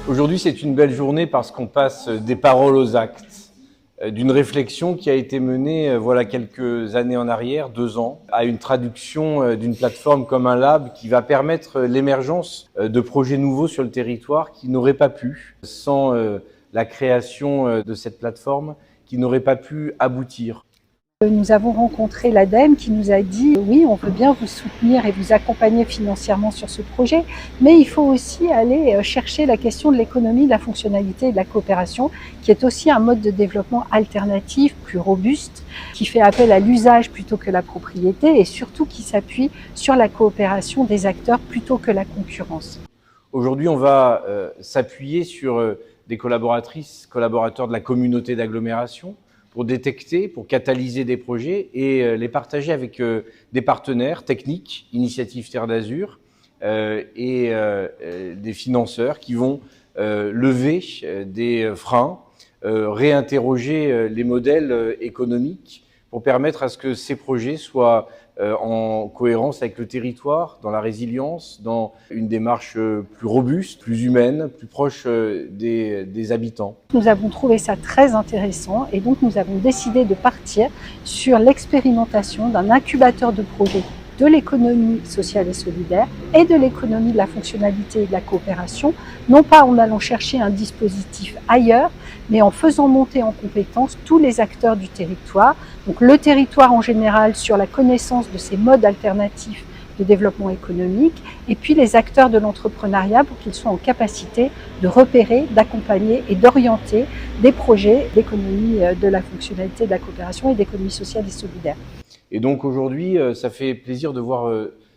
Aujourd'hui, c'est une belle journée parce qu'on passe des paroles aux actes, d'une réflexion qui a été menée voilà quelques années en arrière, 2 ans, à une traduction d'une plateforme comme un lab qui va permettre l'émergence de projets nouveaux sur le territoire qui n'auraient pas pu, sans la création de cette plateforme, qui n'auraient pas pu aboutir. Nous avons rencontré l'ADEME qui nous a dit « Oui, on veut bien vous soutenir et vous accompagner financièrement sur ce projet, mais il faut aussi aller chercher la question de l'économie, de la fonctionnalité et de la coopération, qui est aussi un mode de développement alternatif, plus robuste, qui fait appel à l'usage plutôt que la propriété et surtout qui s'appuie sur la coopération des acteurs plutôt que la concurrence. » Aujourd'hui, on va s'appuyer sur des collaboratrices, collaborateurs de la communauté d'agglomération, pour détecter, pour catalyser des projets et les partager avec des partenaires techniques, Initiative Terre d'Azur, et des financeurs qui vont lever des freins, réinterroger les modèles économiques pour permettre à ce que ces projets soient en cohérence avec le territoire, dans la résilience, dans une démarche plus robuste, plus humaine, plus proche des habitants. Nous avons trouvé ça très intéressant et donc nous avons décidé de partir sur l'expérimentation d'un incubateur de projets de l'économie sociale et solidaire et de l'économie de la fonctionnalité et de la coopération, non pas en allant chercher un dispositif ailleurs, mais en faisant monter en compétence tous les acteurs du territoire, donc le territoire en général sur la connaissance de ces modes alternatifs de développement économique, et puis les acteurs de l'entrepreneuriat pour qu'ils soient en capacité de repérer, d'accompagner et d'orienter des projets d'économie de la fonctionnalité, de la coopération et d'économie sociale et solidaire. Et donc aujourd'hui, ça fait plaisir de voir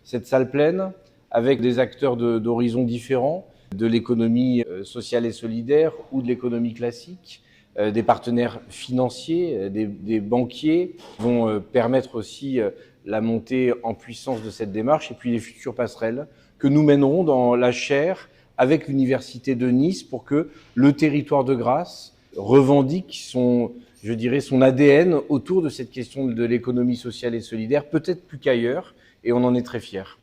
cette salle pleine avec des acteurs d'horizons différents, de l'économie sociale et solidaire ou de l'économie classique, des partenaires financiers, des banquiers qui vont permettre aussi la montée en puissance de cette démarche et puis les futures passerelles que nous mènerons dans la chaire avec l'Université de Nice pour que le territoire de Grasse revendique son ADN autour de cette question de l'économie sociale et solidaire, peut-être plus qu'ailleurs, et on en est très fiers.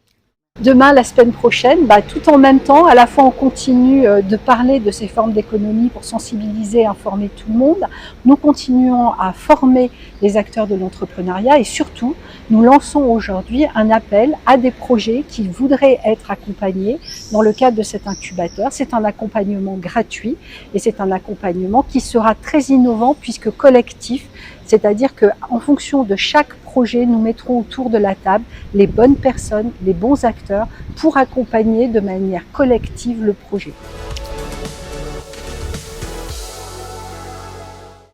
Demain, la semaine prochaine, tout en même temps, à la fois on continue de parler de ces formes d'économie pour sensibiliser, informer tout le monde. Nous continuons à former les acteurs de l'entrepreneuriat et surtout, nous lançons aujourd'hui un appel à des projets qui voudraient être accompagnés dans le cadre de cet incubateur. C'est un accompagnement gratuit et c'est un accompagnement qui sera très innovant puisque collectif, c'est-à-dire qu'en fonction de chaque projet, nous mettrons autour de la table les bonnes personnes, les bons acteurs pour accompagner de manière collective le projet.